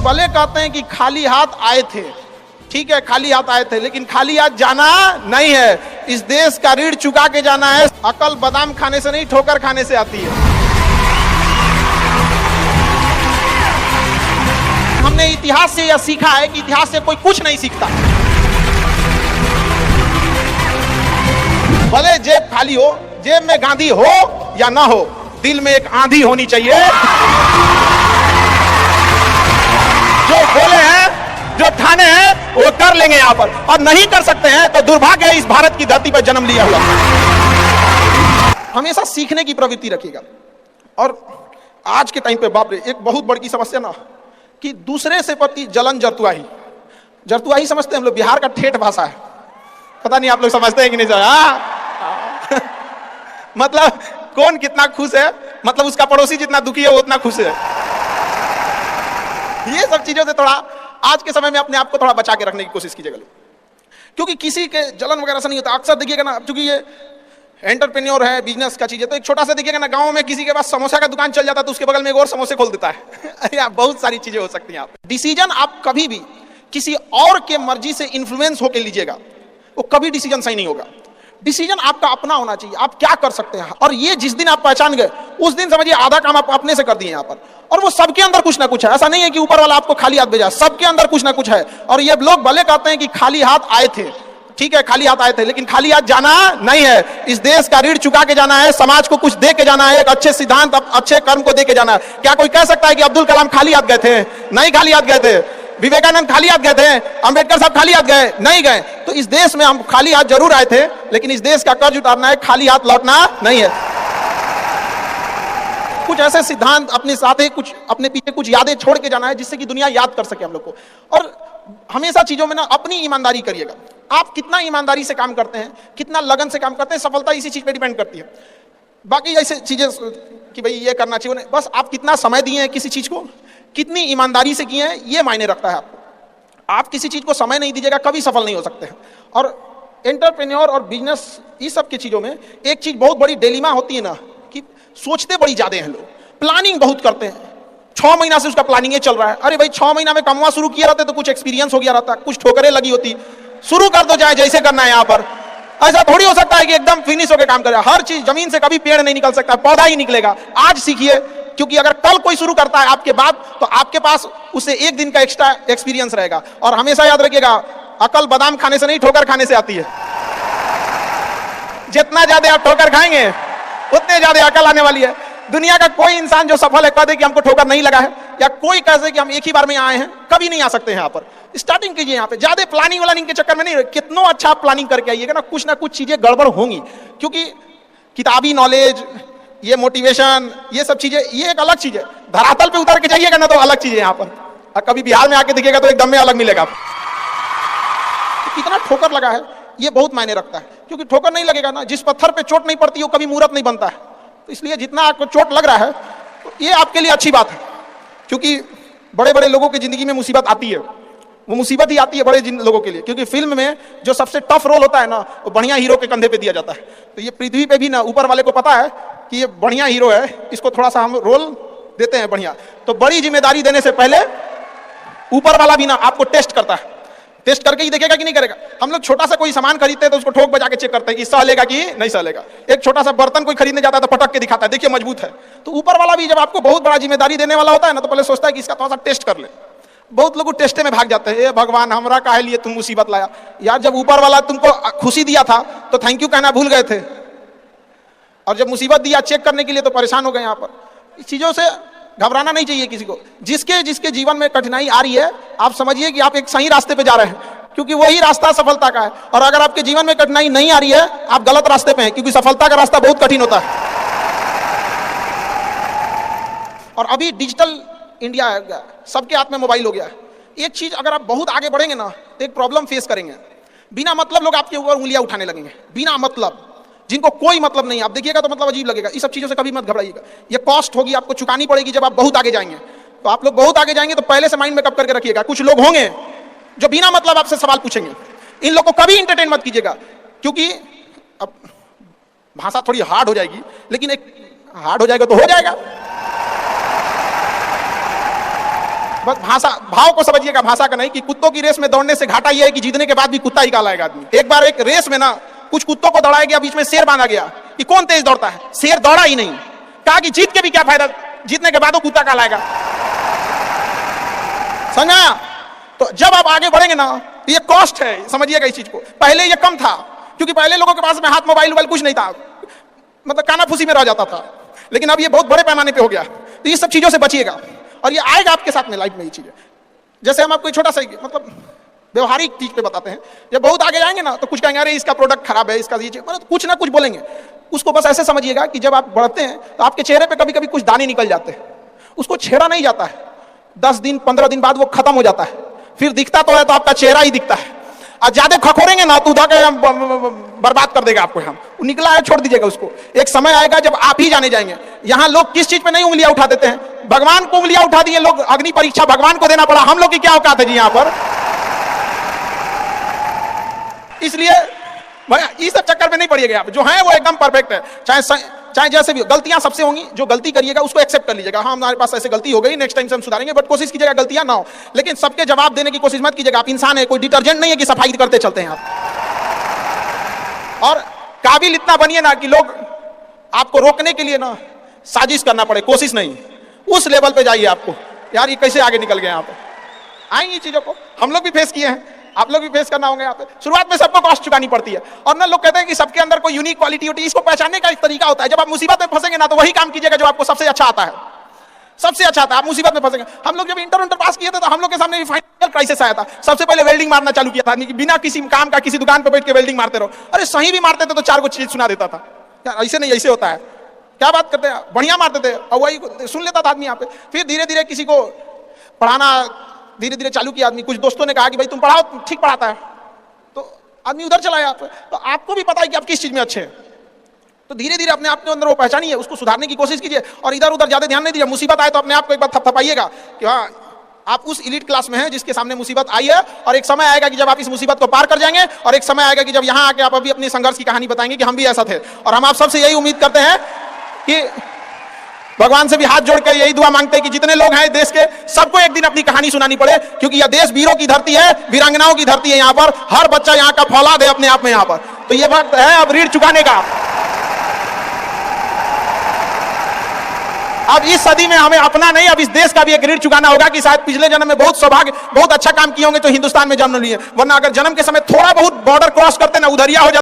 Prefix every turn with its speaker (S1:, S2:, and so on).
S1: भले कहते हैं कि खाली हाथ आए थे, ठीक है खाली हाथ आए थे, लेकिन खाली हाथ जाना नहीं है। इस देश का ऋण चुका के जाना है। अकल बादाम खाने से नहीं, ठोकर खाने से आती है। हमने इतिहास से यह सीखा है कि इतिहास से कोई कुछ नहीं सीखता। भले जेब खाली हो, जेब में गांधी हो या ना हो, दिल में एक आंधी होनी चाहिए। जो बोले हैं, जो ठाने हैं, वो कर लेंगे यहाँ पर, और नहीं कर सकते हैं तो दुर्भाग्य है इस भारत की धरती पर जन्म लिया हुआ। हमेशा सीखने की प्रवृत्ति रखिएगा। और आज के टाइम पे बाप रे, एक बहुत बड़ी समस्या ना कि दूसरे से प्रति जलन जरतुआही। जरतुआही समझते हैं हम लोग, बिहार का ठेठ भाषा है। पता नहीं आप लोग समझते हैं कि नहीं सर? मतलब कौन कितना खुश है, मतलब उसका पड़ोसी जितना दुखी है वो उतना खुश है। ये सब चीजों से थोड़ा आज के समय में अपने आप को थोड़ा बचा के रखने की कोशिश कीजिएगा, क्योंकि किसी के जलन वगैरह से नहीं होता। अक्सर देखिएगा ना, क्योंकि ये एंटरप्रेन्योर है, बिजनेस का चीज है, तो एक छोटा सा देखिएगा ना, गांव में किसी के पास समोसा का दुकान चल जाता है तो उसके बगल में एक और समोसे खोल देता है। बहुत सारी चीजें हो सकती हैं। आप डिसीजन आप कभी भी किसी और के मर्जी से इन्फ्लुएंस होकर लीजिएगा, वो कभी डिसीजन सही नहीं होगा। डिसीजन आपका अपना होना चाहिए, आप क्या कर सकते हैं। और ये जिस दिन आप पहचान गए, उस दिन समझिए आधा काम आप अपने से कर दिए यहाँ पर। और वो सबके अंदर कुछ ना कुछ है, ऐसा नहीं है कि ऊपर वाला आपको खाली हाथ भेजा, सबके अंदर कुछ ना कुछ है। और ये लोग भले कहते हैं कि खाली हाथ आए थे, ठीक है खाली हाथ आए थे, लेकिन खाली हाथ जाना नहीं है। इस देश का ऋण चुका के जाना है, समाज को कुछ दे के जाना है, एक अच्छे सिद्धांत, अच्छे कर्म को दे के जाना है। क्या कोई कह सकता है कि अब्दुल कलाम खाली हाथ गए थे? नहीं खाली हाथ गए थे। विवेकानंद खाली हाथ गए थे? अंबेडकर साहब खाली हाथ गए? नहीं गए। तो इस देश में हम खाली हाथ जरूर आए थे, लेकिन इस देश का कर्ज उतारना है, खाली हाथ लौटना नहीं है। कुछ ऐसे सिद्धांत अपने साथ ही, कुछ अपने पीछे कुछ यादें छोड़ के जाना है, जिससे कि दुनिया याद कर सके हम लोग को। और हमेशा चीजों में ना अपनी ईमानदारी करिएगा। आप कितना ईमानदारी से काम करते हैं, कितना लगन से काम करते हैं, सफलता इसी चीज पे डिपेंड करती है। बाकी ऐसे चीजें कि भाई ये करना चाहिए, बस आप कितना समय दिए हैं किसी चीज को, कितनी ईमानदारी से किए हैं, ये मायने रखता है आपको। आप किसी चीज को समय नहीं दीजिएगा, कभी सफल नहीं हो सकते हैं। और एंटरप्रेन्योर और बिजनेस, इस सब की चीजों में एक चीज बहुत बड़ी डिलेमा होती है ना, कि सोचते बड़ी ज्यादा हैं लोग, प्लानिंग बहुत करते हैं। 6 महीना से उसका प्लानिंग चल रहा है। अरे भाई 6 महीना में कमवा शुरू किया रहता तो कुछ एक्सपीरियंस हो गया रहता, कुछ ठोकरें लगी होती, शुरू कर दो चाहे जैसे करना है। यहाँ पर ऐसा थोड़ी हो सकता है कि एकदम फिनिश होकर काम करे। हर चीज, जमीन से कभी पेड़ नहीं निकल सकता, पौधा ही निकलेगा। आज सीखिए, क्योंकि अगर कल कोई शुरू करता है आपके बाद, तो आपके पास उससे एक दिन का एक्स्ट्रा एक्सपीरियंस रहेगा। और हमेशा याद रखिएगा, अकल बादाम खाने से नहीं, ठोकर खाने से आती है। जितना ज्यादा आप ठोकर खाएंगे, उतने ज्यादा अकल आने वाली है। दुनिया का कोई इंसान जो सफल है कह दे कि हमको ठोकर नहीं लगा है, या कोई कह दे कि हम एक ही बार में आए हैं, कभी नहीं आ सकते हैं यहाँ पर। स्टार्टिंग कीजिए यहाँ पे, ज्यादा प्लानिंग व्लानिंग के चक्कर में नहीं। कितना अच्छा आप प्लानिंग करके आइएगा ना, कुछ ना कुछ चीजें गड़बड़ होंगी। क्योंकि किताबी नॉलेज, ये मोटिवेशन, ये सब चीजें, ये एक अलग चीज है। धरातल पे उतर के जाइएगा ना तो अलग चीज है यहाँ पर। और कभी बिहार में आके देखिएगा तो एकदम में अलग मिलेगा। कितना ठोकर लगा है ये बहुत मायने रखता है। क्योंकि ठोकर नहीं लगेगा ना, जिस पत्थर पे चोट नहीं पड़ती वो कभी मूर्त नहीं बनता है। तो इसलिए जितना आपको चोट लग रहा है, तो ये आपके लिए अच्छी बात है। क्योंकि बड़े बड़े लोगों की जिंदगी में मुसीबत आती है, वो मुसीबत ही आती है बड़े लोगों के लिए। क्योंकि फिल्म में जो सबसे टफ रोल होता है ना, वो बढ़िया हीरो के कंधे पे दिया जाता है। तो ये पृथ्वी पे भी ना ऊपर वाले को पता है कि ये बढ़िया हीरो है, इसको थोड़ा सा हम रोल देते हैं बढ़िया। तो बड़ी जिम्मेदारी देने से पहले ऊपर वाला भी ना आपको टेस्ट करता है, टेस्ट करके ही देखेगा कि नहीं करेगा। हम लोग छोटा सा कोई सामान खरीदते हैं तो उसको ठोक बजा के चेक करते हैं कि सहलेगा कि नहीं सहलेगा। एक छोटा सा बर्तन कोई खरीदने जाता है तो पटक के दिखाता है, देखिए मजबूत है। तो ऊपर वाला भी जब आपको बहुत बड़ा जिम्मेदारी देने वाला होता है ना, तो पहले सोचता है कि इसका थोड़ा सा टेस्ट कर ले। बहुत लोग टेस्टे में भाग जाते हैं, ये भगवान हमरा काहे लिए तुम मुसीबत लाया। यार जब ऊपर वाला तुमको खुशी दिया था तो थैंक यू कहना भूल गए थे, और जब मुसीबत दिया चेक करने के लिए तो परेशान हो गए। यहाँ पर इस चीजों से घबराना नहीं चाहिए किसी को। जिसके जिसके जीवन में कठिनाई आ रही है, आप समझिए कि आप एक सही रास्ते पे जा रहे हैं, क्योंकि वही रास्ता सफलता का है। और अगर आपके जीवन में कठिनाई नहीं आ रही है, आप गलत रास्ते पे हैं, क्योंकि सफलता का रास्ता बहुत कठिन होता है। और अभी डिजिटल इंडिया है, सबके हाथ में मोबाइल हो गया है। एक चीज अगर आप बहुत आगे बढ़ेंगे ना, तो एक प्रॉब्लम फेस करेंगे। बिना मतलब लोग आपके ऊपर उंगलियां उठाने लगेंगे, बिना मतलब, जिनको कोई मतलब नहीं। आप देखिएगा तो मतलब अजीब लगेगा। इस सब चीजों से कभी मत घबराइएगा। ये कॉस्ट होगी, आपको चुकानी पड़ेगी जब आप बहुत आगे जाएंगे। तो आप लोग बहुत आगे जाएंगे तो पहले से माइंड में कब करके रखिएगा, कुछ लोग होंगे जो बिना मतलब आपसे सवाल पूछेंगे। इन लोग को कभी इंटरटेन मत कीजिएगा, क्योंकि अब भाषा थोड़ी हार्ड हो जाएगी, लेकिन एक हार्ड हो जाएगा तो हो जाएगा। बस भाषा भाव को समझिएगा, भाषा का नहीं। कि कुत्तों की रेस में दौड़ने से घाटा यह है कि जीतने के बाद भी कुत्ता ही काला आएगा आदमी। एक बार एक रेस में ना कुछ कुत्तों को दौड़ाया गया, बीच में शेर बांधा गया कि कौन तेज दौड़ता है। शेर दौड़ा ही नहीं, कहा कि जीत के भी क्या फायदा, जीतने के बाद वो कुत्ता काला आएगा। समझा? तो जब आप आगे बढ़ेंगे ना, ये कॉस्ट है, समझिएगा इस चीज को। पहले ये कम था क्योंकि पहले लोगों के पास में हाथ मोबाइल कुछ नहीं था, मतलब कानाफूसी में रह जाता था। लेकिन अब ये बहुत बड़े पैमाने पे हो गया। तो ये सब चीजों से बचिएगा और ये आएगा आपके साथ में लाइफ में ये चीजें। जैसे हम आपको छोटा सा मतलब व्यवहारिक चीज पे बताते हैं, जब बहुत आगे जाएंगे ना तो कुछ कहेंगे अरे इसका प्रोडक्ट खराब है, इसका ये मतलब कुछ ना कुछ बोलेंगे। उसको बस ऐसे समझिएगा कि जब आप बढ़ते हैं तो आपके चेहरे पे कभी कभी कुछ दाने निकल जाते हैं, उसको छेड़ा नहीं जाता है। 10 दिन 15 दिन बाद वो खत्म हो जाता है, फिर दिखता तो है तो आपका चेहरा ही दिखता है। और ज्यादा खखोरेंगे ना तो उधर के बर्बाद कर देगा आपको। हम निकला है छोड़ दीजिएगा उसको। एक समय आएगा जब आप ही जाने जाएंगे। यहाँ लोग किस चीज पे नहीं उंगलियां उठा देते हैं, भगवान को उंगलियां उठा दिए लोग। अग्नि परीक्षा भगवान को देना पड़ा, हम लोग की क्या औकात है जी यहाँ पर। इसलिए इस सब चक्कर में नहीं पड़िएगा आप। जो है वो एकदम परफेक्ट है, चाहे जैसे भी। गलतियां सबसे होंगी, जो गलती करिएगा उसको एक्सेप्ट कर लीजिएगा। हाँ हमारे पास ऐसे गलती हो गई, नेक्स्ट टाइम से हम सुधारेंगे, बट कोशिश कीजिएगा गलतियां ना हो। लेकिन सबके जवाब देने की कोशिश मत कीजिएगा। आप इंसान है, कोई डिटर्जेंट नहीं है कि सफाई करते चलते हैं आप। और काबिल इतना बनिए ना कि लोग आपको रोकने के लिए ना साजिश करना पड़े, कोशिश नहीं। उस लेवल पे जाइए आपको, यार ये कैसे आगे निकल गए यहाँ पे। आएंगी चीजों को हम लोग भी फेस किए हैं, आप लोग भी फेस करना होंगे यहाँ पे। शुरुआत में सबको कॉस्ट चुकानी पड़ती है। और ना लोग कहते हैं कि सबके अंदर कोई यूनिक क्वालिटी होती है। इसको पहचानने का एक तरीका होता है। जब आप मुसीबत में फंसेंगे ना तो वही काम कीजिएगा जो आपको सबसे अच्छा आता है, सबसे अच्छा आता है। आप मुसीबत में फंसेंगे। हम लोग जब इंटर पास किए थे तो हम लोग के सामने फाइनेंशियल क्राइसिस आया था। सबसे पहले वेल्डिंग मारना चालू किया था, बिना किसी काम का किसी दुकान पर बैठ के वेल्डिंग मारते रहो। अरे सही भी मारते थे तो 4 चीज सुना देता था, यार ऐसे नहीं ऐसे होता है, क्या बात करते हैं। बढ़िया मारते थे और वही सुन लेता था आदमी यहाँ पे। फिर धीरे धीरे किसी को पढ़ाना धीरे धीरे चालू किया आदमी। कुछ दोस्तों ने कहा कि भाई तुम पढ़ाओ, ठीक पढ़ाता है, तो आदमी उधर चला गया। तो आपको भी पता है कि आप किस चीज में अच्छे हैं। तो धीरे धीरे अपने आप के अंदर वो पहचानिए, उसको सुधारने की कोशिश कीजिए और इधर उधर ज्यादा ध्यान नहीं दीजिए। मुसीबत आए तो अपने आप को एक बार थपथपाइएगा कि हाँ आप उस एलीट क्लास में हैं जिसके सामने मुसीबत आई है। और एक समय आएगा कि जब आप इस मुसीबत को पार कर जाएंगे, और एक समय आएगा कि जब यहाँ आके आप अभी अपनी संघर्ष की कहानी बताएंगे कि हम भी ऐसा थे। और हम आप सबसे यही उम्मीद करते हैं कि भगवान से भी हाथ जोड़कर यही दुआ मांगते हैं कि जितने लोग हैं देश के, सबको एक दिन अपनी कहानी सुनानी पड़े। क्योंकि यह देश वीरों की धरती है, वीरांगनाओं की धरती है। यहाँ पर हर बच्चा यहाँ का फौलाद है अपने आप में यहाँ पर। तो ये वक्त है अब ऋण चुकाने का। अब इस सदी में हमें अपना नहीं, अब इस देश का भी एक ऋण चुकाना होगा कि शायद पिछले जन्म में बहुत सौभाग्य, बहुत अच्छा काम किए होंगे तो हिंदुस्तान में जन्म लिए। वरना अगर जन्म के समय थोड़ा बहुत बॉर्डर क्रॉस करते ना, उधरिया हो जाता।